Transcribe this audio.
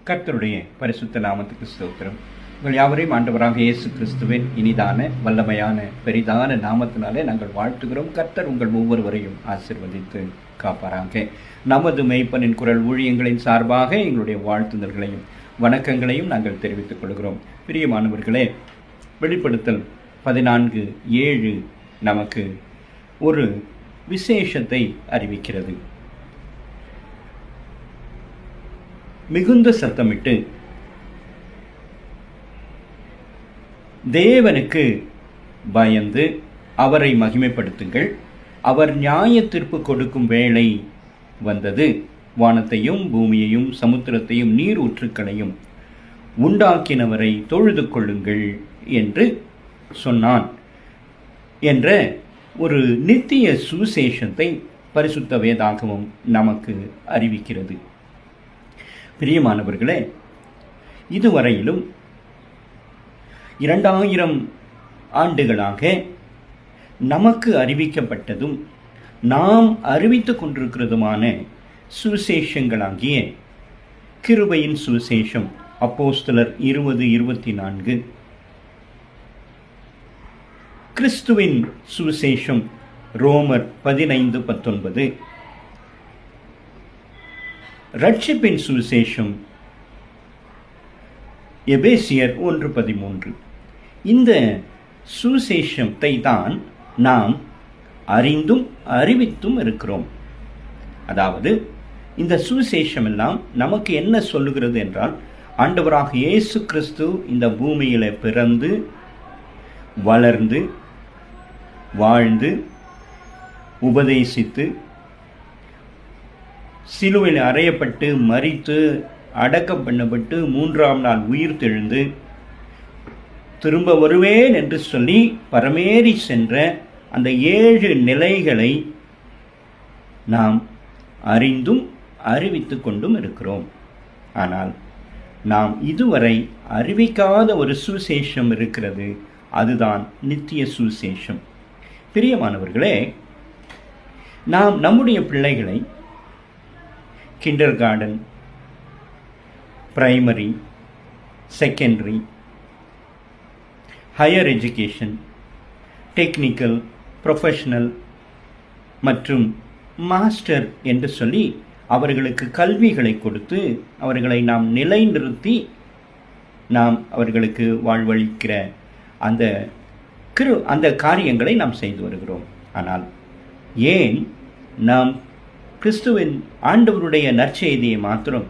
கர்த்தருடைய பரிசுத்த நாமத்துக்கு ஸ்தோத்திரம். உங்கள் யாவரையும் ஆண்டவராக இயேசு கிறிஸ்துவின் இனிதான வல்லமையான பெரிதான நாமத்தினாலே நாங்கள் வாழ்த்துகிறோம். கர்த்தர் உங்கள் ஒவ்வொருவரையும் ஆசீர்வதித்து காப்பாராக. நமது மெய்ப்பனின் குரல் ஊழியங்களின் சார்பாக எங்களுடைய வாழ்த்துதல்களையும் வணக்கங்களையும் நாங்கள் தெரிவித்துக் கொள்கிறோம். பிரியமானவர்களே, வெளிப்படுத்தல் 14:7 நமக்கு ஒரு விசேஷத்தை அறிவிக்கிறது. மிகுந்த சத்தமிட்டு தேவனுக்கு பயந்து அவரை மகிமைப்படுத்துங்கள், அவர் நியாய தீர்ப்பு கொடுக்கும் வேளை வந்தது, வானத்தையும் பூமியையும் சமுத்திரத்தையும் நீர் ஊற்றுக்களையும் உண்டாக்கினவரை தொழுது கொள்ளுங்கள் என்று சொன்னான் என்ற ஒரு நித்திய சுவிசேஷத்தை பரிசுத்த வேதாகமம் நமக்கு அறிவிக்கிறது. பிரியமானவர்களே, இதுவரையிலும் 2000 ஆண்டுகளாக நமக்கு அறிவிக்கப்பட்டதும் நாம் அறிவித்துக் கொண்டிருக்கிறதுமான சுவிசேஷங்களாகிய கிருபையின் சுவிசேஷம் அப்போஸ்தலர் 20:24, கிறிஸ்துவின் சுவிசேஷம் ரோமர் 15:19, ரட்சிப்பின் சுவிசேஷம் எபேசியர் 1:13. இந்த சுவிசேஷத்தை தான் நாம் அறிந்தும் அறிவித்தும் இருக்கிறோம். அதாவது இந்த சுவிசேஷம் எல்லாம் நமக்கு என்ன சொல்லுகிறது என்றால், ஆண்டவராக இயேசு கிறிஸ்து இந்த பூமியில பிறந்து வளர்ந்து வாழ்ந்து உபதேசித்து சிலுவையில் அறையப்பட்டு மரித்து அடக்கம் பண்ணப்பட்டு 3ஆம் நாள் உயிர் தெழுந்து திரும்ப வருவேன் என்று சொல்லி பரமேறி சென்ற அந்த 7 நிலைகளை நாம் அறிந்தும் அறிவித்து கொண்டும் இருக்கிறோம். ஆனால் நாம் இதுவரை அறிவிக்காத ஒரு சுவிசேஷம் இருக்கிறது. அதுதான் நித்திய சுவிசேஷம். பிரியமானவர்களே, நாம் நம்முடைய பிள்ளைகளை kinder garden, primary, secondary, higher education, technical, professional மற்றும் மாஸ்டர் என்று சொல்லி அவர்களுக்கு கல்விகளை கொடுத்து அவர்களை நாம் நிலைநிறுத்தி நாம் அவர்களுக்கு வாழ்வளிக்கிற அந்த காரியங்களை நாம் செய்து வருகிறோம். ஆனால் ஏன் நாம் கிறிஸ்துவின் ஆண்டவருடைய நற்செய்தியை மாத்திரம்